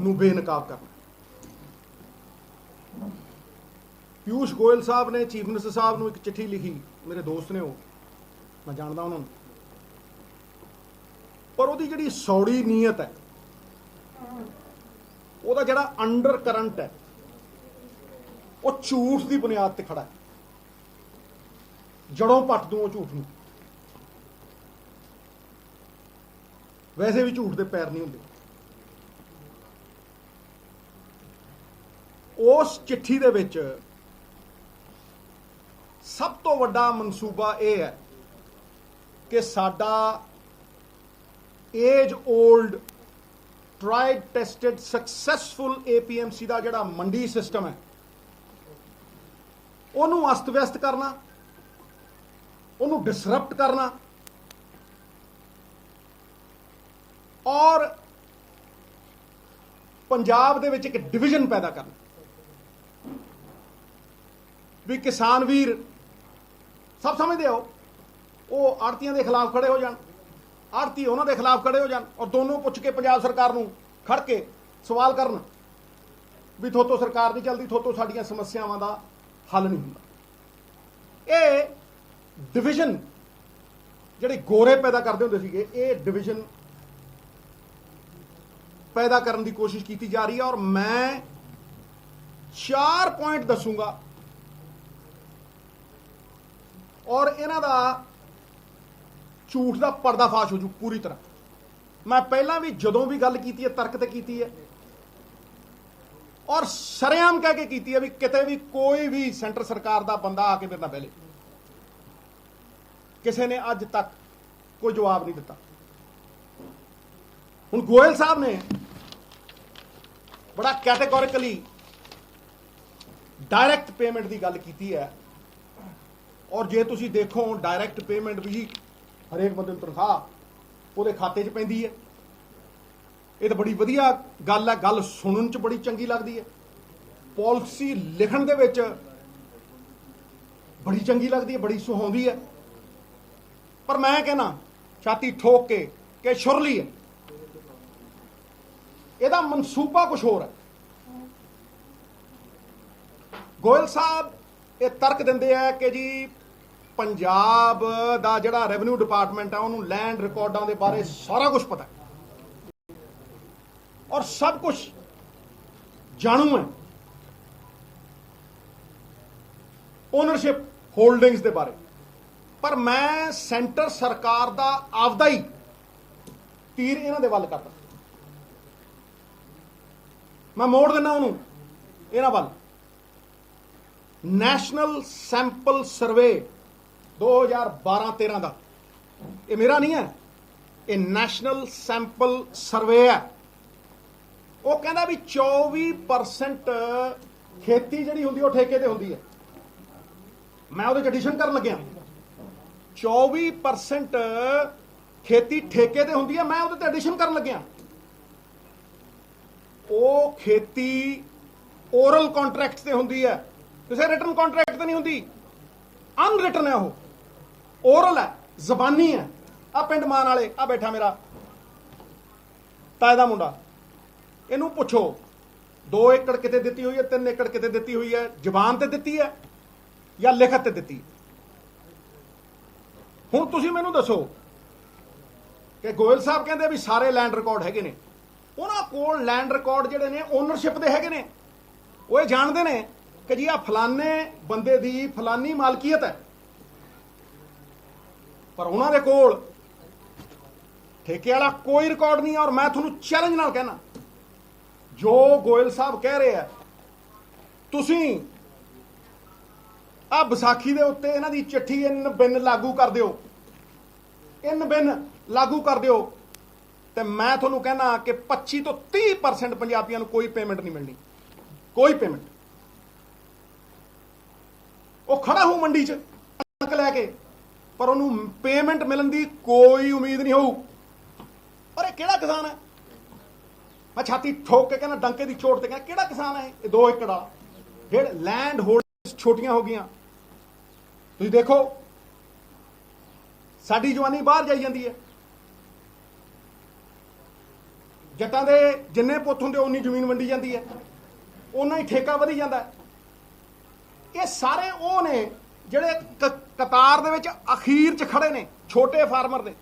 ਨੂੰ ਬੇਨਕਾਬ ਕਰਨਾ। ਪੀयूष गोयल साहब ने चीफ मिनिस्टर साहब ਨੂੰ ਇੱਕ ਚਿੱਠੀ ਲਿਖੀ, ਮੇਰੇ ਦੋਸਤ ਨੇ, ਉਹ ਮੈਂ ਜਾਣਦਾ ਉਹਨਾਂ ਨੂੰ, ਪਰ ਉਹਦੀ ਜਿਹੜੀ ਸੌੜੀ ਨੀਅਤ ਹੈ, ਉਹਦਾ ਜਿਹੜਾ ਅੰਡਰ ਕਰੰਟ ਹੈ, ਉਹ ਝੂਠ ਦੀ ਬੁਨਿਆਦ ਤੇ ਖੜਾ ਹੈ। ਜੜੋਂ ਪੱਟ ਦੂੰ ਉਹ ਝੂਠ ਨੂੰ। ਵੈਸੇ ਵੀ ਝੂਠ ਦੇ ਪੈਰ ਨਹੀਂ ਹੁੰਦੇ। ਉਸ ਚਿੱਠੀ ਦੇ ਵਿੱਚ ਸਭ ਤੋਂ ਵੱਡਾ ਮਨਸੂਬਾ ਇਹ ਹੈ ਕਿ ਸਾਡਾ age old tried tested successful APMC ਦਾ ਜਿਹੜਾ ਮੰਡੀ ਸਿਸਟਮ ਹੈ, ਉਹਨੂੰ ਅਸਤ ਵਿਅਸਤ ਕਰਨਾ, ਉਹਨੂੰ ਡਿਸਰਪਟ ਕਰਨਾ ਔਰ ਪੰਜਾਬ ਦੇ ਵਿੱਚ ਇੱਕ ਡਿਵੀਜ਼ਨ ਪੈਦਾ ਕਰਨਾ। ਵੀ ਕਿਸਾਨ ਵੀਰ ਸਭ ਸਮਝਦੇ ਹੋ, ਉਹ ਆੜਤੀਆਂ ਦੇ ਖਿਲਾਫ ਖੜੇ ਹੋ ਜਾਣ, ਆੜਤੀ ਉਹਨਾਂ ਦੇ ਖਿਲਾਫ ਖੜੇ ਹੋ ਜਾਣ, ਔਰ ਦੋਨੋਂ ਪੁੱਛ ਕੇ ਪੰਜਾਬ ਸਰਕਾਰ ਨੂੰ ਖੜ ਕੇ ਸਵਾਲ ਕਰਨ ਵੀ ਥੋਤੋਂ ਸਰਕਾਰ ਨਹੀਂ ਚੱਲਦੀ, ਥੋਤੋਂ ਸਾਡੀਆਂ ਸਮੱਸਿਆਵਾਂ ਦਾ ਹੱਲ ਨਹੀਂ ਹੁੰਦਾ। ਇਹ ਡਿਵੀਜ਼ਨ ਜਿਹੜੇ ਗੋਰੇ ਪੈਦਾ ਕਰਦੇ ਹੁੰਦੇ ਸੀਗੇ, ਇਹ ਡਿਵੀਜ਼ਨ पैदा करने की कोशिश की जा रही है। और मैं 4 पॉइंट दसूंगा और इन्हां दा झूठ का पर्दाफाश हो जू पूरी तरह। मैं पहला भी जदों भी गल की है तर्क ते की है और सरेआम कह के की है भी किते भी कोई भी सेंटर सरकार का बंदा आके मेरे नाल पहले किसी ने अज तक कोई जवाब नहीं दिता। हुण गोयल साहब ने बड़ा कैटेगोरिकली डायरैक्ट पेमेंट की गल की है और जे तुसी देखो डायरैक्ट पेमेंट भी हरेक बंदे तनख्वाह वो खाते च पैंदी है। ये तो बड़ी वधिया गल है, गल सुनन च बड़ी चंगी लगती है, पॉलिसी लिखण दे विच बड़ी चंगी लगती है, बड़ी सुहांदी है। पर मैं कहना छाती ठोक के शुरली है, ਇਹਦਾ ਮਨਸੂਬਾ ਕੁਝ ਹੋਰ ਹੈ। ਗੋਇਲ ਸਾਹਿਬ ਇਹ ਤਰਕ ਦਿੰਦੇ ਆ ਕਿ ਜੀ ਪੰਜਾਬ ਦਾ ਜਿਹੜਾ ਰੈਵਨਿਊ ਡਿਪਾਰਟਮੈਂਟ ਹੈ ਉਹਨੂੰ ਲੈਂਡ ਰਿਕਾਰਡਾਂ ਦੇ ਬਾਰੇ ਸਾਰਾ ਕੁਝ ਪਤਾ ਹੈ ਔਰ ਸਭ ਕੁਝ ਜਾਣੂ ਹੈ, ਓਨਰਸ਼ਿਪ ਹੋਲਡਿੰਗਸ ਦੇ ਬਾਰੇ। ਪਰ ਮੈਂ ਸੈਂਟਰ ਸਰਕਾਰ ਦਾ ਆਪਦਾ ਹੀ ਤੀਰ ਇਹਨਾਂ ਦੇ ਵੱਲ ਕਰਦਾ, मैं मोड़ देना उन्होंने इन्हां वल। नैशनल सैंपल सर्वे 2012-13 का, ये मेरा नहीं है, ये नैशनल सैंपल सर्वे है। वो कहता भी 24% खेती जिहड़ी हुंदी वो ठेके ते हुंदी है। मैं उहदे च एडिशन करन लग्या, 24% खेती ठेके ते हुंदी है, मैं उहदे ते एडिशन करन लग्या। ਉਹ खेती ओरल कॉन्ट्रैक्ट से होंदी है, किसी रिटन कॉन्ट्रैक्ट से नहीं होंदी, अनरिटन है, वो ओरल है, जबानी है। आ पिंड मान वाले आ बैठा मेरा ताए दा मुंडा, इनू पुछो 2 एकड़ किते दिती हुई है, 3 एकड़ किते दिती हुई है, जबान ते दिती है या लिखत ते दिती है। हुण तुसीं मैनूं दसो कि गोयल साहब कहंदे भी सारे लैंड रिकॉर्ड हैगे ने, उन्हां कोल लैंड रिकॉर्ड जिहड़े ने ओनरशिप दे हैगे ने, वो ये जानते ने कि जी आ फलाने बंदे दी फलानी मालकीयत है, पर उन्हां दे कोल ठेके वाला कोई रिकॉर्ड नहीं है। और मैं तुहानूं चैलेंज नाल कहना, जो गोयल साहब कह रहे हैं, तुसीं आ विसाखी दे उत्ते इन्हां दी चिट्ठी इन बिन लागू कर दिओ, इन बिन लागू कर दिओ, तो मैं थोनू कहना कि 25 तो 30% पंजाबियों को कोई पेमेंट नहीं मिलनी, कोई पेमेंट। वो खड़ा हो मंडी च कणक लैके, पर उन्होंने पेमेंट मिलने की कोई उम्मीद नहीं हो। और ये किहड़ा किसान है? मैं छाती ठोक के कहना, डंके की चोट से कहना, किहड़ा किसान है? ये 2 एकड़ वाला जेड़ लैंड होल्डिंग्स छोटियां हो गई। तुसीं देखो साडी जवानी बाहर जाई जाती है। ਜੱਟਾਂ ਦੇ ਜਿੰਨੇ ਪੁੱਤ ਹੁੰਦੇ ਉਨੀ ਜ਼ਮੀਨ ਵੰਡੀ ਜਾਂਦੀ ਹੈ, ਉਨਾ ਹੀ ਠੇਕਾ ਵਧੀ ਜਾਂਦਾ ਹੈ। ਇਹ ਸਾਰੇ ਉਹ ਨੇ ਜਿਹੜੇ ਕਤਾਰ ਦੇ ਵਿੱਚ ਅਖੀਰ 'ਚ ਖੜੇ ਨੇ, ਛੋਟੇ ਫਾਰਮਰ ਦੇ।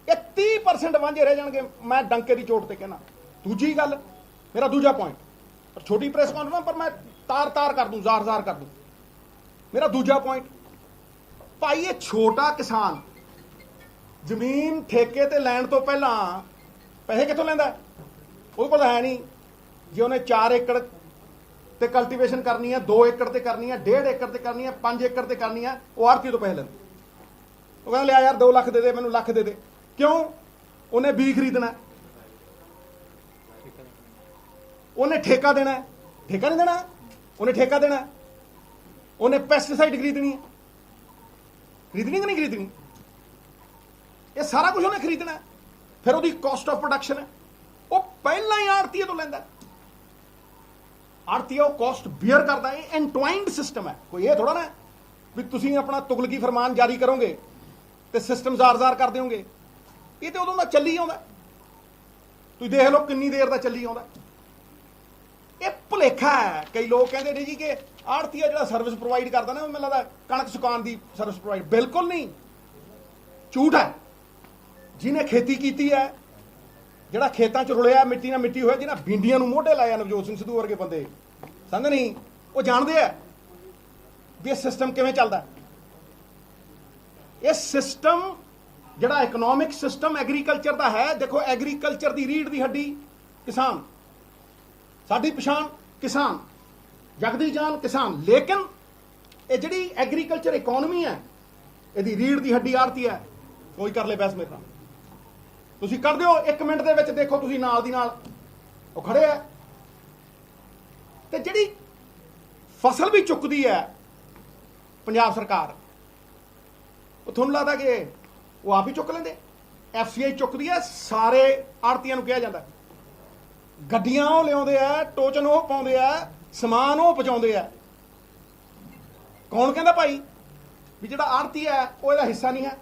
ਇਹ 30% ਵਾਂਝੇ ਰਹਿ ਜਾਣਗੇ, ਮੈਂ ਡੰਕੇ ਦੀ ਚੋਟ ਤੇ ਕਹਿਣਾ। ਦੂਜੀ ਗੱਲ, ਮੇਰਾ ਦੂਜਾ ਪੁਆਇੰਟ, ਪਰ ਛੋਟੀ ਪ੍ਰੈਸ ਕਾਨਫਰੰਸ ਪਰ ਮੈਂ ਤਾਰ ਕਰ ਦੂੰ, ਜ਼ਾਰ ਕਰ ਦੂੰ। ਮੇਰਾ ਦੂਜਾ ਪੁਆਇੰਟ, ਭਾਈ ਇਹ ਛੋਟਾ ਕਿਸਾਨ ਜ਼ਮੀਨ ਠੇਕੇ ਤੇ ਲੈਣ ਤੋਂ ਪਹਿਲਾਂ ਪੈਸੇ ਕਿੱਥੋਂ ਲੈਂਦਾ? ਉਹਦੇ ਕੋਲ ਹੈ ਨਹੀਂ। ਜੇ ਉਹਨੇ 4 ਏਕੜ ਤੇ ਕਲਟੀਵੇਸ਼ਨ ਕਰਨੀ ਹੈ, 2 ਏਕੜ ਤੇ ਕਰਨੀ ਹੈ, 1.5 ਏਕੜ ਤੇ ਕਰਨੀ ਹੈ, 5 ਏਕੜ ਤੇ ਕਰਨੀ ਹੈ, ਉਹ ਆੜ੍ਹਤੀ ਤੋਂ ਪੈਸੇ ਲੈਂਦਾ। ਉਹ ਕਹਿੰਦਾ ਲਿਆ ਯਾਰ 2 ਲੱਖ ਦੇ ਦੇ, ਮੈਨੂੰ ਲੱਖ ਦੇ ਦੇ। ਕਿਉਂ? ਉਹਨੇ ਬੀਜ ਖਰੀਦਣਾ, ਉਹਨੇ ਠੇਕਾ ਦੇਣਾ। ਠੇਕਾ ਨਹੀਂ ਦੇਣਾ, ਉਹਨੇ ਠੇਕਾ ਦੇਣਾ। ਉਹਨੇ ਪੈਸਟੀਸਾਈਡ ਖਰੀਦਣੀ ਹੈ, ਖਰੀਦਣੀ ਕਿ ਨਹੀਂ ਖਰੀਦਣੀ? ਇਹ ਸਾਰਾ ਕੁਝ ਉਹਨੇ ਖਰੀਦਣਾ। ਫਿਰ ਉਹਦੀ ਕਾਸਟ ਆਫ ਪ੍ਰੋਡਕਸ਼ਨ ਹੈ, ਉਹ ਪਹਿਲਾਂ ਹੀ ਆੜ੍ਹਤੀਏ ਤੋਂ ਲੈਂਦਾ। ਆੜ੍ਹਤੀਆ ਉਹ ਕਾਸਟ ਬੀਅਰ ਕਰਦਾ। ਇਹ ਐਨਟਵਾਈਨਡ ਸਿਸਟਮ ਹੈ। ਕੋਈ ਇਹ ਥੋੜਾ ਨਾ ਵੀ ਤੁਸੀਂ ਆਪਣਾ ਤੁਗਲਕੀ ਫਰਮਾਨ ਜਾਰੀ ਕਰੋਗੇ ਤੇ ਸਿਸਟਮ ਜ਼ਾਰ ਕਰ ਦਿਓਗੇ। ਇਹ ਤੇ ਉਦੋਂ ਦਾ ਚੱਲੀ ਆਉਂਦਾ। ਤੁਸੀਂ ਦੇਖ ਲਓ ਕਿੰਨੀ ਦੇਰ ਦਾ ਚੱਲੀ ਆਉਂਦਾ। ਇਹ ਭੁਲੇਖਾ ਹੈ। ਕਈ ਲੋਕ ਕਹਿੰਦੇ ਨੇ ਜੀ ਕਿ ਆੜ੍ਹਤੀਆ ਜਿਹੜਾ ਸਰਵਿਸ ਪ੍ਰੋਵਾਈਡ ਕਰਦਾ ਨਾ, ਉਹ ਮੈਨੂੰ ਲੱਗਦਾ ਕਣਕ ਸੁਕਾਉਣ ਦੀ ਸਰਵਿਸ ਪ੍ਰੋਵਾਈਡ। ਬਿਲਕੁਲ ਨਹੀਂ, ਝੂਠ ਹੈ। ਜਿਹਨੇ ਖੇਤੀ ਕੀਤੀ ਹੈ, ਜਿਹੜਾ ਖੇਤਾਂ 'ਚ ਰੁਲਿਆ, ਮਿੱਟੀ ਨਾਲ ਮਿੱਟੀ ਹੋਇਆ, ਜਿਹਨਾਂ ਬੀਂਡੀਆਂ ਨੂੰ ਮੋਢੇ ਲਾਇਆ, ਨਵਜੋਤ ਸਿੰਘ ਸਿੱਧੂ ਵਰਗੇ ਬੰਦੇ, ਸਮਝ ਨਹੀਂ, ਉਹ ਜਾਣਦੇ ਆ ਵੀ ਇਹ ਸਿਸਟਮ ਕਿਵੇਂ ਚੱਲਦਾ। ਇਹ ਸਿਸਟਮ ਜਿਹੜਾ ਇਕਨੋਮਿਕ ਸਿਸਟਮ ਐਗਰੀਕਲਚਰ ਦਾ ਹੈ, ਦੇਖੋ ਐਗਰੀਕਲਚਰ ਦੀ ਰੀੜ੍ਹ ਦੀ ਹੱਡੀ ਕਿਸਾਨ, ਸਾਡੀ ਪਛਾਣ ਕਿਸਾਨ, ਜਗਦੀ ਜਾਨ ਕਿਸਾਨ। ਲੇਕਿਨ ਇਹ ਜਿਹੜੀ ਐਗਰੀਕਲਚਰ ਇਕਨੋਮੀ ਹੈ, ਇਹਦੀ ਰੀੜ੍ਹ ਦੀ ਹੱਡੀ ਆੜ੍ਹਤੀ ਹੈ। ਕੋਈ ਕਰ ਲੈ ਬਹਿਸ ਮੇਰੇ ਨਾਲ, ਤੁਸੀਂ ਕਰ ਦਿਓ 1 ਮਿੰਟ ਦੇ ਵਿੱਚ। ਦੇਖੋ ਤੁਸੀਂ ਨਾਲ ਦੀ ਨਾਲ ਉਹ ਖੜੇ ਆ। ਤੇ ਜਿਹੜੀ ਫਸਲ ਵੀ ਚੁੱਕਦੀ ਹੈ ਪੰਜਾਬ ਸਰਕਾਰ, ਉਹ ਤੁਹਾਨੂੰ ਲੱਗਦਾ ਕਿ ਉਹ ਆਪ ਹੀ ਚੁੱਕ ਲੈਂਦੇ? FCI ਚੁੱਕਦੀ ਹੈ, ਸਾਰੇ ਆੜ੍ਹਤੀਆਂ ਨੂੰ ਕਿਹਾ ਜਾਂਦਾ। ਗੱਡੀਆਂ ਉਹ ਲਿਆਉਂਦੇ ਆ, ਟੋਚਨ ਉਹ ਪਾਉਂਦੇ ਆ, ਸਮਾਨ ਉਹ ਪਹੁੰਚਾਉਂਦੇ ਆ। ਕੌਣ ਕਹਿੰਦਾ ਭਾਈ ਵੀ ਜਿਹੜਾ ਆੜ੍ਹਤੀ ਹੈ ਉਹ ਇਹਦਾ ਹਿੱਸਾ ਨਹੀਂ ਹੈ?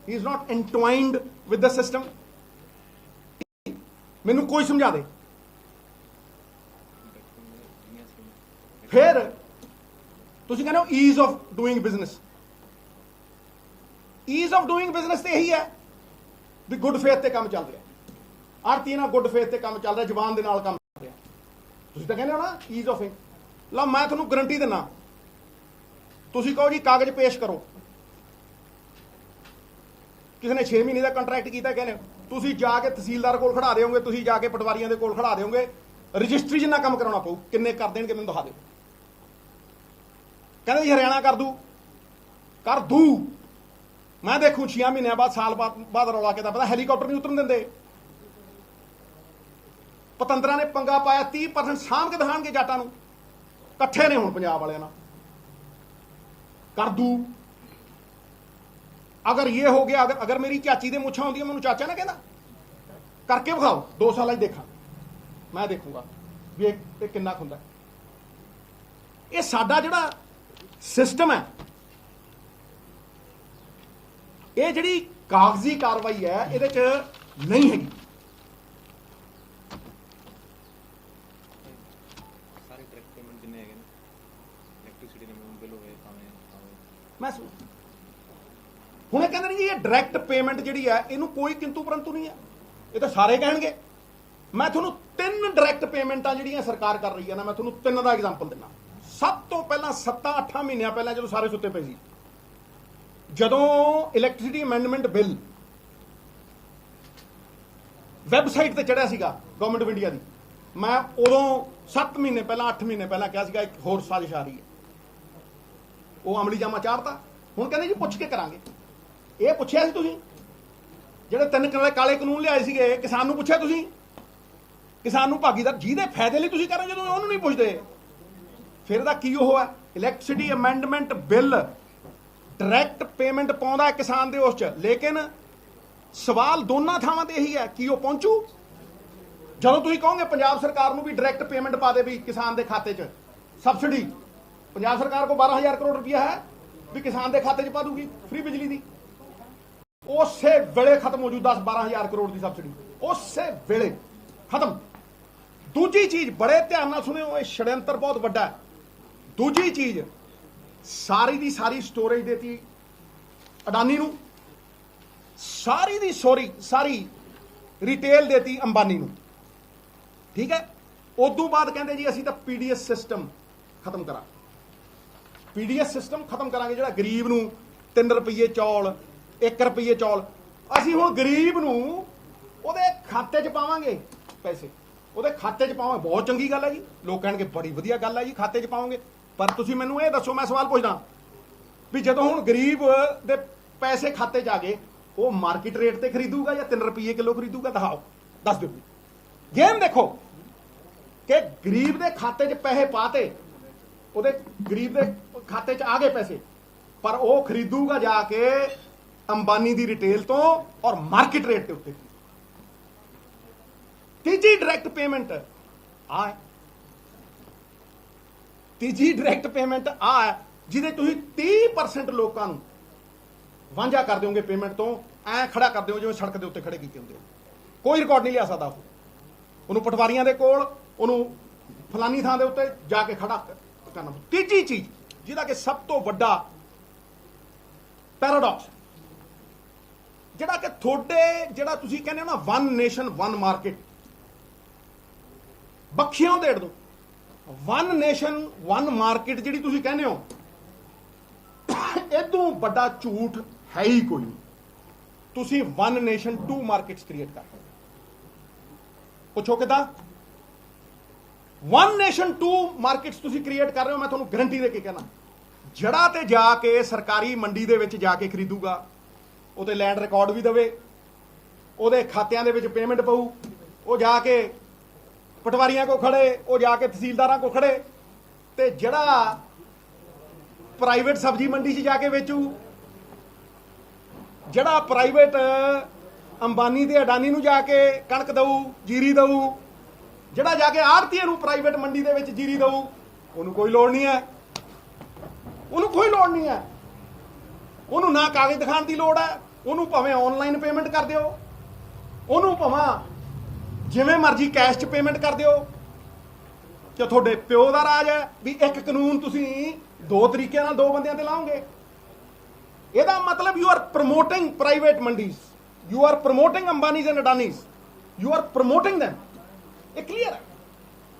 He is not entwined with the system. ਮੈਨੂੰ ਕੋਈ ਸਮਝਾ ਦੇ। ਫਿਰ ਤੁਸੀਂ ਕਹਿੰਦੇ ਹੋ ease of doing business. Ease of doing business ਤੇ ਇਹੀ ਹੈ ਵੀ ਗੁੱਡ ਫੇਥ ਤੇ ਕੰਮ ਚੱਲ ਰਿਹਾ। ਆੜ੍ਹਤੀ ਨਾਲ ਗੁੱਡ ਫੇਥ ਤੇ ਕੰਮ ਚੱਲ ਰਿਹਾ, ਜ਼ਬਾਨ ਦੇ ਨਾਲ ਕੰਮ ਚੱਲ ਰਿਹਾ। ਤੁਸੀਂ ਤਾਂ ਕਹਿੰਦੇ ਹੋ ਨਾ ਈਜ਼ ਆਫ। ਲਾ ਮੈਂ ਤੁਹਾਨੂੰ ਗਰੰਟੀ ਦਿੰਦਾ, ਤੁਸੀਂ ਕਹੋ ਜੀ ਕਾਗਜ਼ ਪੇਸ਼ ਕਰੋ, ਕਿਸੇ ਨੇ 6 ਮਹੀਨੇ ਦਾ ਕੰਟਰੈਕਟ ਕੀਤਾ, ਕਹਿੰਦੇ ਤੁਸੀਂ ਜਾ ਕੇ ਤਹਿਸੀਲਦਾਰ ਕੋਲ ਖੜਾ ਦਿਓਗੇ, ਤੁਸੀਂ ਜਾ ਕੇ ਪਟਵਾਰੀਆਂ ਦੇ ਕੋਲ ਖੜਾ ਦਿਓਗੇ, ਰਜਿਸਟਰੀ ਜਿੰਨਾ ਕੰਮ ਕਰਾਉਣਾ ਪਊ। ਕਿੰਨੇ ਕਰ ਦੇਣਗੇ ਮੈਨੂੰ ਦਿਖਾ ਦਿਓ। ਕਹਿੰਦੇ ਜੀ ਹਰਿਆਣਾ ਕਰ ਦੂ। ਮੈਂ ਦੇਖੂ 6 ਮਹੀਨਿਆਂ ਬਾਅਦ, ਸਾਲ ਬਾਅਦ ਰੌਲਾ ਕਿਦਾ ਪਤਾ, ਹੈਲੀਕਾਪਟਰ ਨਹੀਂ ਉਤਰਨ ਦਿੰਦੇ। ਪਤੰਦਰਾਂ ਨੇ ਪੰਗਾ ਪਾਇਆ, 30% ਸਾਂਭ ਕੇ ਦਿਖਾਣਗੇ ਜਾਟਾਂ ਨੂੰ। ਇਕੱਠੇ ਨੇ ਹੁਣ ਪੰਜਾਬ ਵਾਲਿਆਂ ਨਾਲ। ਕਰ ਦੂ। ਅਗਰ ਇਹ ਹੋ ਗਿਆ, ਅਗਰ ਮੇਰੀ ਚਾਚੀ ਦੇ ਮੁੱਛਾਂ ਹੁੰਦੀਆਂ, ਮੈਨੂੰ ਚਾਚਾ ਨਾ ਕਹਿੰਦਾ ਕਰਕੇ ਵਿਖਾਓ, 2 ਸਾਲਾਂ 'ਚ ਦੇਖਾਂ, ਮੈਂ ਦੇਖੂੰਗਾ ਵੀ ਇਹ ਕਿੰਨਾ ਕੁ ਹੁੰਦਾ। ਇਹ ਸਾਡਾ ਜਿਹੜਾ ਸਿਸਟਮ ਹੈ, ਇਹ ਜਿਹੜੀ ਕਾਗਜ਼ੀ ਕਾਰਵਾਈ ਹੈ, ਇਹਦੇ 'ਚ ਨਹੀਂ ਹੈਗੀ। ਮੈਂ ਹੁਣ ਇਹ ਕਹਿੰਦੇ ਨੇ ਜੀ ਇਹ ਡਾਇਰੈਕਟ ਪੇਮੈਂਟ ਜਿਹੜੀ ਹੈ, ਇਹਨੂੰ ਕੋਈ ਕਿੰਤੂ ਪਰੰਤੂ ਨਹੀਂ ਹੈ। ਇਹ ਤਾਂ ਸਾਰੇ ਕਹਿਣਗੇ। ਮੈਂ ਤੁਹਾਨੂੰ 3 ਡਾਇਰੈਕਟ ਪੇਮੈਂਟਾਂ ਜਿਹੜੀਆਂ ਸਰਕਾਰ ਕਰ ਰਹੀ ਹੈ ਨਾ, ਮੈਂ ਤੁਹਾਨੂੰ 3 ਦਾ ਐਗਜ਼ਾਮਪਲ ਦਿੰਦਾ। ਸਭ ਤੋਂ ਪਹਿਲਾਂ 7-8 ਮਹੀਨਿਆਂ ਪਹਿਲਾਂ, ਜਦੋਂ ਸਾਰੇ ਸੁੱਤੇ ਪਏ ਸੀ, ਜਦੋਂ ਇਲੈਕਟ੍ਰਿਸਿਟੀ ਅਮੈਂਡਮੈਂਟ ਬਿੱਲ ਵੈਬਸਾਈਟ ਤੇ ਚੜਿਆ ਸੀਗਾ ਗਵਰਨਮੈਂਟ ਆਫ ਇੰਡੀਆ ਦੀ, ਮੈਂ ਉਦੋਂ 7 ਮਹੀਨੇ ਪਹਿਲਾਂ, 8 ਮਹੀਨੇ ਪਹਿਲਾਂ ਕਿਹਾ ਸੀਗਾ ਇੱਕ ਹੋਰ ਸਾਜ਼ਿਸ਼ ਆ ਰਹੀ ਹੈ। ਉਹ ਅਮਲੀ ਜਾਮਾ ਚਾੜਤਾ। ਹੁਣ ਕਹਿੰਦੇ ਜੀ ਪੁੱਛ ਕੇ ਕਰਾਂਗੇ। ਇਹ ਪੁੱਛਿਆ ਸੀ ਤੁਸੀਂ? ਜਿਹੜੇ 3 ਕਾਲੇ ਕਾਨੂੰਨ ਲਿਆਏ ਸੀਗੇ, ਕਿਸਾਨ ਨੂੰ ਪੁੱਛਿਆ ਤੁਸੀਂ? ਕਿਸਾਨ ਨੂੰ ਭਾਗੀਦਾਰ ਜਿਹਦੇ ਫਾਇਦੇ ਲਈ ਤੁਸੀਂ ਕਰ ਰਹੇ, ਜਦੋਂ ਉਹਨੂੰ ਨਹੀਂ ਪੁੱਛਦੇ, ਫਿਰ ਇਹਦਾ ਕੀ ਉਹ ਹੈ? Electricity amendment bill direct payment ਪਾਉਂਦਾ ਕਿਸਾਨ ਦੇ ਉਸ 'ਚ, ਲੇਕਿਨ ਸਵਾਲ ਦੋਨਾਂ ਥਾਵਾਂ ਤੇ ਇਹੀ ਹੈ ਕਿ ਉਹ ਪਹੁੰਚੂ। ਜਦੋਂ ਤੁਸੀਂ ਕਹੋਗੇ ਪੰਜਾਬ ਸਰਕਾਰ ਨੂੰ ਵੀ ਡਾਇਰੈਕਟ ਪੇਮੈਂਟ ਪਾ ਦੇ ਵੀ ਕਿਸਾਨ ਦੇ ਖਾਤੇ 'ਚ ਸਬਸਿਡੀ, ਪੰਜਾਬ ਸਰਕਾਰ ਕੋਲ 12,000 ਕਰੋੜ ਰੁਪਇਆ ਹੈ ਵੀ ਕਿਸਾਨ ਦੇ ਖਾਤੇ 'ਚ ਪਾ ਦੂਗੀ ਫ੍ਰੀ ਬਿਜਲੀ ਦੀ, ਉਸੇ ਵੇਲੇ ਖਤਮ ਹੋ ਜੂ 10-12,000 ਕਰੋੜ ਦੀ ਸਬਸਿਡੀ। ਉਸੇ ਵੇਲੇ ਖਤਮ। ਦੂਜੀ ਚੀਜ਼ ਬੜੇ ਧਿਆਨ ਨਾਲ ਸੁਣਿਓ, ਇਹ ਛੜਯੰਤਰ ਬਹੁਤ ਵੱਡਾ ਹੈ। ਦੂਜੀ ਚੀਜ਼, ਸਾਰੀ ਦੀ ਸਾਰੀ ਸਟੋਰੇਜ ਦੇਤੀ ਅਡਾਨੀ ਨੂੰ, ਸਾਰੀ ਦੀ ਸਾਰੀ ਰਿਟੇਲ ਦੇਤੀ ਅੰਬਾਨੀ ਨੂੰ, ਠੀਕ ਹੈ। ਉਦੋਂ ਬਾਅਦ ਕਹਿੰਦੇ ਜੀ ਅਸੀਂ ਤਾਂ ਪੀਡੀਐਸ ਸਿਸਟਮ ਖਤਮ ਕਰਾਂਗੇ, ਪੀਡੀਐਸ ਸਿਸਟਮ ਖਤਮ ਕਰਾਂਗੇ, ਜਿਹੜਾ ਗਰੀਬ ਨੂੰ 3 ਰੁਪਏ ਚੌਲ 1 ਰੁਪਏ ਚੌਲ, ਅਸੀਂ ਹੁਣ ਗਰੀਬ ਨੂੰ ਉਹਦੇ ਖਾਤੇ 'ਚ ਪਾਵਾਂਗੇ ਪੈਸੇ, ਉਹਦੇ ਖਾਤੇ 'ਚ ਪਾਵਾਂਗੇ। ਬਹੁਤ ਚੰਗੀ ਗੱਲ ਹੈ ਜੀ, ਲੋਕ ਕਹਿਣਗੇ ਬੜੀ ਵਧੀਆ ਗੱਲ ਹੈ ਜੀ, ਖਾਤੇ 'ਚ ਪਾਵਾਂਗੇ। ਪਰ ਤੁਸੀਂ ਮੈਨੂੰ ਇਹ ਦੱਸੋ, ਮੈਂ ਸਵਾਲ ਪੁੱਛਦਾ ਵੀ ਜਦੋਂ ਹੁਣ ਗਰੀਬ ਦੇ ਪੈਸੇ ਖਾਤੇ 'ਚ ਆ ਗਏ, ਉਹ ਮਾਰਕੀਟ ਰੇਟ ਤੇ ਖਰੀਦੂਗਾ ਜਾਂ 3 ਰੁਪਏ ਕਿਲੋ ਖਰੀਦੂਗਾ? ਦਿਖਾਓ, ਦੱਸ ਦਿਓ। ਗੇਮ ਦੇਖੋ ਕਿ ਗਰੀਬ ਦੇ ਖਾਤੇ 'ਚ ਪੈਸੇ ਪਾਤੇ, ਉਹਦੇ ਗਰੀਬ ਦੇ ਖਾਤੇ 'ਚ ਆ ਗਏ ਪੈਸੇ, ਪਰ ਉਹ ਖਰੀਦੂਗਾ ਜਾ ਕੇ ਅੰਬਾਨੀ ਦੀ ਰਿਟੇਲ ਤੋਂ ਔਰ ਮਾਰਕੀਟ ਰੇਟ ਦੇ ਉੱਤੇ। ਤੀਜੀ ਡਾਇਰੈਕਟ ਪੇਮੈਂਟ ਆ, ਤੀਜੀ ਡਾਇਰੈਕਟ ਪੇਮੈਂਟ ਆ ਜਿਹਦੇ ਤੁਸੀਂ 30% ਲੋਕਾਂ ਨੂੰ ਵਾਂਝਾ ਕਰ ਦਿਓਗੇ ਪੇਮੈਂਟ ਤੋਂ, ਐ ਖੜਾ ਕਰ ਦਿਓ ਜਿਵੇਂ ਸੜਕ ਦੇ ਉੱਤੇ ਖੜੇ ਕੀਤੇ ਹੁੰਦੇ ਹੋ। ਕੋਈ ਰਿਕਾਰਡ ਨਹੀਂ ਲਿਆ ਸਕਦਾ ਉਹਨੂੰ ਪਟਵਾਰੀਆਂ ਦੇ ਕੋਲ, ਉਹਨੂੰ ਫਲਾਨੀ ਥਾਂ ਦੇ ਉੱਤੇ ਜਾ ਕੇ ਖੜਾ ਕਰਨਾ। ਤੀਜੀ ਚੀਜ਼ ਜਿਹਦਾ ਕਿ ਸਭ ਤੋਂ ਵੱਡਾ ਪੈਰਾਡੌਕਸ, ਜਿਹੜਾ ਕਿ ਤੁਹਾਡੇ ਜਿਹੜਾ ਤੁਸੀਂ ਕਹਿੰਦੇ ਹੋ ਨਾ ਵਨ ਨੇਸ਼ਨ ਵਨ ਮਾਰਕੀਟ, ਬੱਖੀਆਂ ਦੇੜ ਦੋ। ਵਨ ਨੇਸ਼ਨ ਵਨ ਮਾਰਕੀਟ ਜਿਹੜੀ ਤੁਸੀਂ ਕਹਿੰਦੇ ਹੋ, ਇਦੋਂ ਵੱਡਾ ਝੂਠ ਹੈ ਹੀ ਕੋਈ ਨਹੀਂ। ਤੁਸੀਂ ਵਨ ਨੇਸ਼ਨ 2 ਮਾਰਕੀਟਸ ਕ੍ਰੀਏਟ ਕਰ ਰਹੇ ਹੋ। ਪੁੱਛੋ ਕਿੱਦਾਂ? ਵਨ ਨੇਸ਼ਨ 2 ਮਾਰਕੀਟਸ ਤੁਸੀਂ ਕ੍ਰੀਏਟ ਕਰ ਰਹੇ ਹੋ। ਮੈਂ ਤੁਹਾਨੂੰ ਗਰੰਟੀ ਦੇ ਕੇ ਕਹਿਣਾ, ਜੜਾ ਤੇ ਜਾ ਕੇ ਸਰਕਾਰੀ ਮੰਡੀ ਦੇ ਵਿੱਚ ਜਾ ਕੇ ਖਰੀਦੂਗਾ, ਉਹਦੇ ਲੈਂਡ ਰਿਕਾਰਡ ਵੀ ਦੇਵੇ, ਉਹਦੇ ਖਾਤਿਆਂ ਦੇ ਵਿੱਚ ਪੇਮੈਂਟ ਪਊ, ਉਹ ਜਾ ਕੇ ਪਟਵਾਰੀਆਂ ਕੋ ਖੜੇ, ਉਹ ਜਾ ਕੇ ਤਹਿਸੀਲਦਾਰਾਂ ਕੋ ਖੜੇ, ਤੇ ਜਿਹੜਾ ਪ੍ਰਾਈਵੇਟ ਸਬਜ਼ੀ ਮੰਡੀ 'ਚ ਜਾ ਕੇ ਵੇਚੂ, ਜਿਹੜਾ ਪ੍ਰਾਈਵੇਟ ਅੰਬਾਨੀ ਤੇ ਅਡਾਨੀ ਨੂੰ ਜਾ ਕੇ ਕਣਕ ਦਊ, ਜੀਰੀ ਦਊ, ਜਿਹੜਾ ਜਾ ਕੇ ਆੜ੍ਹਤੀਏ ਨੂੰ ਪ੍ਰਾਈਵੇਟ ਮੰਡੀ ਦੇ ਵਿੱਚ ਜੀਰੀ ਦਊ, ਉਹਨੂੰ ਕੋਈ ਲੋੜ ਨਹੀਂ ਹੈ, ਉਹਨੂੰ ਕੋਈ ਲੋੜ ਨਹੀਂ ਹੈ, ਉਹਨੂੰ ਨਾ ਕਾਗਜ਼ ਦਿਖਾਉਣ ਦੀ ਲੋੜ ਹੈ, ਉਹਨੂੰ ਭਾਵੇਂ ਆਨਲਾਈਨ ਪੇਮੈਂਟ ਕਰ ਦਿਓ, ਉਹਨੂੰ ਭਾਵੇਂ ਜਿਵੇਂ ਮਰਜ਼ੀ ਕੈਸ਼ 'ਚ ਪੇਮੈਂਟ ਕਰ ਦਿਓ। ਕਿ ਤੁਹਾਡੇ ਪਿਓ ਦਾ ਰਾਜ ਹੈ ਵੀ ਇੱਕ ਕਾਨੂੰਨ ਤੁਸੀਂ 2 ਤਰੀਕਿਆਂ ਨਾਲ 2 ਬੰਦਿਆਂ ਤੇ ਲਾਓਗੇ। ਇਹਦਾ ਮਤਲਬ you are promoting private mandis, you are promoting Ambanis and Adanis, you are promoting them। ਇਹ ਕਲੀਅਰ ਹੈ,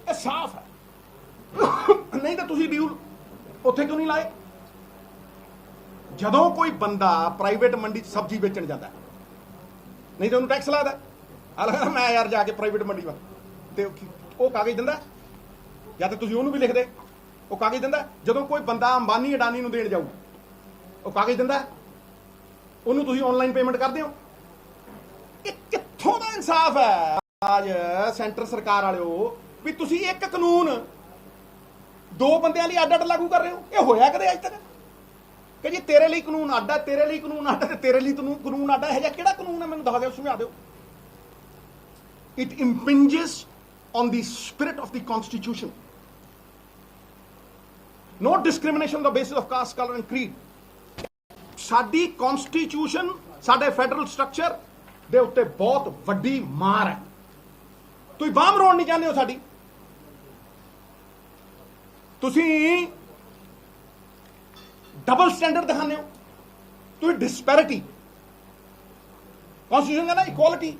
ਇਹ ਸਾਫ਼ ਹੈ। ਨਹੀਂ ਤਾਂ ਤੁਸੀਂ ਡਿਊਲ ਉੱਥੇ ਕਿਉਂ ਨਹੀਂ ਲਾਏ? ਜਦੋਂ ਕੋਈ ਬੰਦਾ ਪ੍ਰਾਈਵੇਟ ਮੰਡੀ 'ਚ ਸਬਜ਼ੀ ਵੇਚਣ ਜਾਂਦਾ, ਨਹੀਂ ਤਾਂ ਉਹਨੂੰ ਟੈਕਸ ਲਾਦਾ। ਲੱਗਦਾ ਮੈਂ ਯਾਰ ਜਾ ਕੇ ਪ੍ਰਾਈਵੇਟ ਮੰਡੀ ਵੱਲ, ਤੇ ਉਹ ਕਾਗਜ਼ ਦਿੰਦਾ, ਜਾਂ ਤਾਂ ਤੁਸੀਂ ਉਹਨੂੰ ਵੀ ਲਿਖਦੇ, ਉਹ ਕਾਗਜ਼ ਦਿੰਦਾ। ਜਦੋਂ ਕੋਈ ਬੰਦਾ ਅੰਬਾਨੀ ਅਡਾਨੀ ਨੂੰ ਦੇਣ ਜਾਊ, ਉਹ ਕਾਗਜ਼ ਦਿੰਦਾ, ਉਹਨੂੰ ਤੁਸੀਂ ਆਨਲਾਈਨ ਪੇਮੈਂਟ ਕਰਦੇ ਹੋ। ਇਹ ਕਿੱਥੋਂ ਦਾ ਇਨਸਾਫ ਹੈ ਅੱਜ ਸੈਂਟਰ ਸਰਕਾਰ ਵਾਲਿਓ ਵੀ ਤੁਸੀਂ ਇੱਕ ਕਾਨੂੰਨ 2 ਬੰਦਿਆਂ ਲਈ ਅੱਡ-ਅੱਡ ਲਾਗੂ ਕਰ ਰਹੇ ਹੋ? ਇਹ ਹੋਇਆ ਕਦੇ ਅੱਜ ਤੱਕ ਕਿ ਜੀ ਤੇਰੇ ਲਈ ਕਾਨੂੰਨ ਅੱਡ ਹੈ, ਤੇਰੇ ਲਈ ਕਾਨੂੰਨ ਅੱਡ, ਤੇ ਤੇਰੇ ਲਈ ਕਾਨੂੰਨ ਅੱਡ ਹੈ? ਇਹ ਜਿਹਾ ਕਿਹੜਾ ਕਾਨੂੰਨ ਹੈ? ਮੈਨੂੰ ਦੱਸ ਦਿਓ, ਸਮਝਾ ਦਿਓ। It impinges on the spirit of the Constitution. No discrimination on the basis of caste, color and creed. ਸਾਡੀ ਕਨਸਟੀਟਿਊਸ਼ਨ, ਸਾਡੇ ਫੈਡਰਲ ਸਟਰਕਚਰ ਦੇ ਉੱਤੇ ਬਹੁਤ ਵੱਡੀ ਮਾਰ ਹੈ। ਤੁਸੀਂ ਬਾਂਹ ਮਰੋੜ ਨਹੀਂ ਚਾਹੁੰਦੇ ਹੋ ਸਾਡੀ, ਤੁਸੀਂ ਡਬਲ ਸਟੈਂਡਰਡ ਦਿਖਾਉਂਦੇ ਹੋ, ਤੁਸੀਂ ਡਿਸਪੈਰਿਟੀ। ਕਨਸਟੀਟਿਊਸ਼ਨ ਕਹਿੰਦਾ ਇਕੁਆਲਿਟੀ,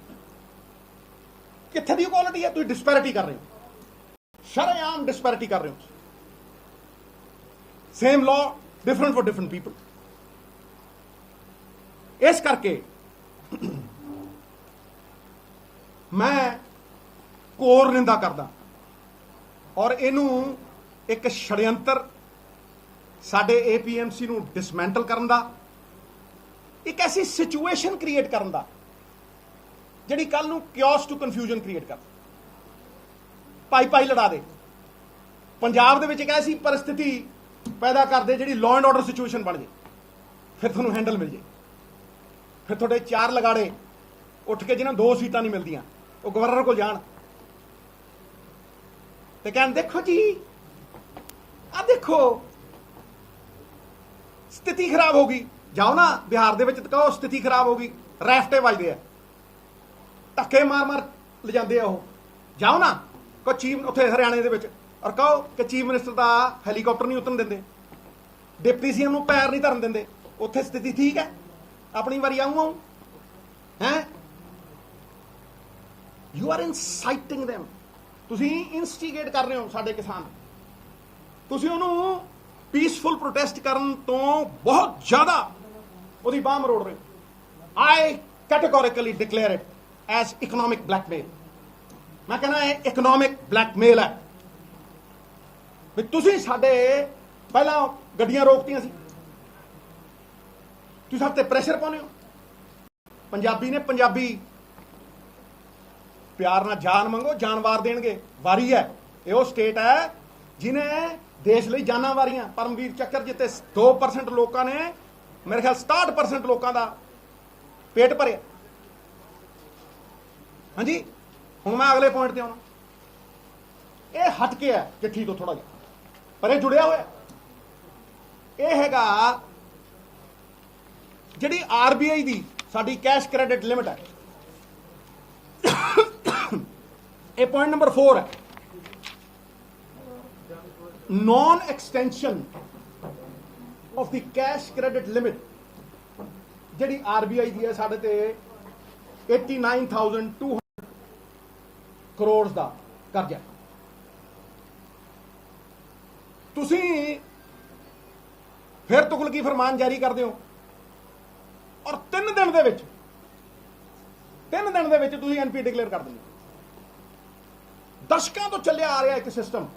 ਕਿੱਥੇ ਦੀ ਇਕੁਆਲਿਟੀ ਹੈ? ਤੁਸੀਂ ਡਿਸਪੈਰਿਟੀ ਕਰ ਰਹੇ ਹੋ, ਸ਼ਰੇਆਮ ਡਿਸਪੈਰਿਟੀ ਕਰ ਰਹੇ ਹੋ। Same law different for different people. ਇਸ ਕਰਕੇ ਮੈਂ ਕੋਰ ਨਿੰਦਾ ਕਰਦਾ, ਔਰ ਇਹਨੂੰ ਇੱਕ ਛੜਯੰਤਰ ਸਾਡੇ APMC ਨੂੰ ਡਿਸਮੈਂਟਲ ਕਰਨ ਦਾ, ਇੱਕ ਐਸੀ ਸਿਚੁਏਸ਼ਨ ਕ੍ਰੀਏਟ ਕਰਨ ਦਾ ਜਿਹੜੀ ਕੱਲ ਨੂੰ ਕਿਓਸ ਟੂ ਕਨਫਿਊਜ਼ਨ ਕ੍ਰੀਏਟ ਕਰ, ਭਾਈ ਲੜਾ ਦੇ। ਪੰਜਾਬ ਦੇ ਵਿੱਚ ਇੱਕ ਐਸੀ ਪਰਿਸਥਿਤੀ ਪੈਦਾ ਕਰਦੇ ਜਿਹੜੀ ਲਾਅ ਐਂਡ ਆਰਡਰ ਸਿਚੁਏਸ਼ਨ ਬਣ ਜੇ, ਫਿਰ ਤੁਹਾਨੂੰ ਹੈਂਡਲ ਮਿਲ ਜੇ। ਫਿਰ ਤੁਹਾਡੇ 4 ਲਗਾੜੇ ਉੱਠ ਕੇ ਜਿਹਨਾਂ 2 ਸੀਟਾਂ ਨਹੀਂ ਮਿਲਦੀਆਂ, ਉਹ ਗਵਰਨਰ ਕੋਲ ਜਾਣ ਤੇ ਕਹਿਣ, ਦੇਖੋ ਜੀ ਆ ਦੇਖੋ ਸਥਿਤੀ ਖਰਾਬ ਹੋ ਗਈ। ਜਾਓ ਨਾ ਬਿਹਾਰ ਦੇ ਵਿੱਚ, ਕਹੋ ਸਥਿਤੀ ਖਰਾਬ ਹੋ ਗਈ, ਰੈਫਟੇ ਵੱਜਦੇ ਆ, ਧੱਕੇ ਮਾਰ ਲਿਜਾਂਦੇ ਆ ਉਹ। ਜਾਓ ਨਾ ਕੋ ਚੀਫ ਉੱਥੇ ਹਰਿਆਣੇ ਦੇ ਵਿੱਚ ਔਰ ਕਹੋ ਕਿ ਚੀਫ ਮਿਨਿਸਟਰ ਦਾ ਹੈਲੀਕਾਪਟਰ ਨਹੀਂ ਉਤਰਨ ਦਿੰਦੇ, ਡਿਪਟੀ ਸੀਐਮ ਨੂੰ ਪੈਰ ਨਹੀਂ ਧਰਨ ਦਿੰਦੇ। ਉੱਥੇ ਸਥਿਤੀ ਠੀਕ ਹੈ, ਆਪਣੀ ਵਾਰੀ ਆਊਂ ਹੈ। ਯੂ ਆਰ ਇਨਸਾਈਟਿੰਗ them, ਤੁਸੀਂ ਇਨਸਟੀਗੇਟ ਕਰ ਰਹੇ ਹੋ ਸਾਡੇ ਕਿਸਾਨ। ਤੁਸੀਂ ਉਹਨੂੰ ਪੀਸਫੁਲ ਪ੍ਰੋਟੈਸਟ ਕਰਨ ਤੋਂ ਬਹੁਤ ਜ਼ਿਆਦਾ ਉਹਦੀ ਬਾਂਹ ਮਰੋੜ ਰਹੇ ਹੋ। I categorically declare it as economic blackmail. ਮੈਂ ਕਹਿੰਦਾ ਇਹ ਇਕਨੋਮਿਕ ਬਲੈਕਮੇਲ ਹੈ ਵੀ ਤੁਸੀਂ ਸਾਡੇ ਪਹਿਲਾਂ ਗੱਡੀਆਂ ਰੋਕਤੀਆਂ ਸੀ, ਤੁਸੀਂ ਸਾਡੇ ਤੇ ਪ੍ਰੈਸ਼ਰ ਪਾਉਂਦੇ ਹੋ। ਪੰਜਾਬੀ ਨੇ ਪੰਜਾਬੀ ਪਿਆਰ ਨਾਲ ਜਾਨ ਮੰਗੋ, ਜਾਨ ਵਾਰ ਦੇਣਗੇ। ਵਾਰੀ ਹੈ, ਇਹ ਉਹ ਸਟੇਟ ਹੈ ਜਿਹਨੇ ਦੇਸ਼ ਲਈ ਜਾਨਾਂ ਵਾਰੀਆਂ। ਪਰਮਵੀਰ ਚੱਕਰ ਜਿੱਤੇ 2% ਲੋਕਾਂ ਨੇ ਮੇਰੇ ਖਿਆਲ 67% ਲੋਕਾਂ ਦਾ ਪੇਟ ਭਰਿਆ। ਹਾਂਜੀ, ਹੁਣ ਮੈਂ ਅਗਲੇ ਪੁਆਇੰਟ ਤੇ ਆਉਣਾ। ਇਹ ਹਟ ਕੇ ਹੈ ਚਿੱਠੀ ਤੋਂ ਥੋੜਾ ਜਿਹਾ, ਪਰ ਇਹ ਜੁੜਿਆ ਹੋਇਆ। ਇਹ ਹੈਗਾ ਜਿਹੜੀ ਆਰਬੀਆਈ ਦੀ ਸਾਡੀ ਕੈਸ਼ ਕ੍ਰੈਡਿਟ ਲਿਮਿਟ ਹੈ। ਇਹ ਪੁਆਇੰਟ ਨੰਬਰ 4 ਹੈ, non extension of the cash credit limit. ਜਿਹੜੀ ਆਰਬੀਆਈ ਦੀ ਹੈ ਸਾਡੇ ਤੇ 89,200 ਕਰੋੜ ਦਾ ਕਰਜ਼ਾ। ਤੁਸੀਂ ਫਿਰ ਤੁਗਲਕੀ ਫਰਮਾਨ ਜਾਰੀ ਕਰਦੇ ਹੋ ਔਰ 3 ਦਿਨ ਦੇ ਵਿੱਚ ਤੁਸੀਂ ਐਨਪੀ ਡਿਕਲੇਅਰ ਕਰ ਦਿੰਦੇ ਹੋ। ਦਸ਼ਕਾਂ ਤੋਂ ਚੱਲਿਆ ਆ ਰਿਹਾ ਇੱਕ ਸਿਸਟਮ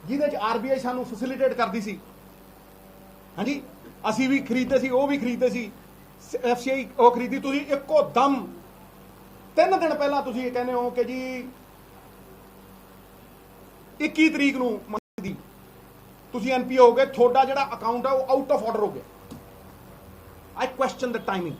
ਜਿਹਦੇ ਚ ਆਰਬੀਆਈ ਸਾਨੂੰ ਫੈਸਿਲਿਟੇਟ ਕਰਦੀ ਸੀ। ਹਾਂਜੀ, ਅਸੀਂ ਵੀ ਖਰੀਦਦੇ ਸੀ, ਉਹ ਵੀ ਖਰੀਦਦੇ ਸੀ, ਐਫਸੀਆਈ ਉਹ ਖਰੀਦੀ। ਤੁਸੀਂ ਇੱਕੋ ਦਮ 3 ਦਿਨ ਪਹਿਲਾਂ ਤੁਸੀਂ ਇਹ ਕਹਿੰਦੇ ਹੋ ਕਿ ਜੀ 21 ਤਰੀਕ ਨੂੰ ਦੀ ਤੁਸੀਂ ਐਨਪੀਓ ਹੋ ਗਏ, ਤੁਹਾਡਾ ਜਿਹੜਾ ਅਕਾਊਂਟ ਹੈ ਉਹ ਆਊਟ ਆਫ ਆਰਡਰ ਹੋ ਗਿਆ। ਆਈ ਕੁਐਸਚਨ ਦ ਟਾਈਮਿੰਗ।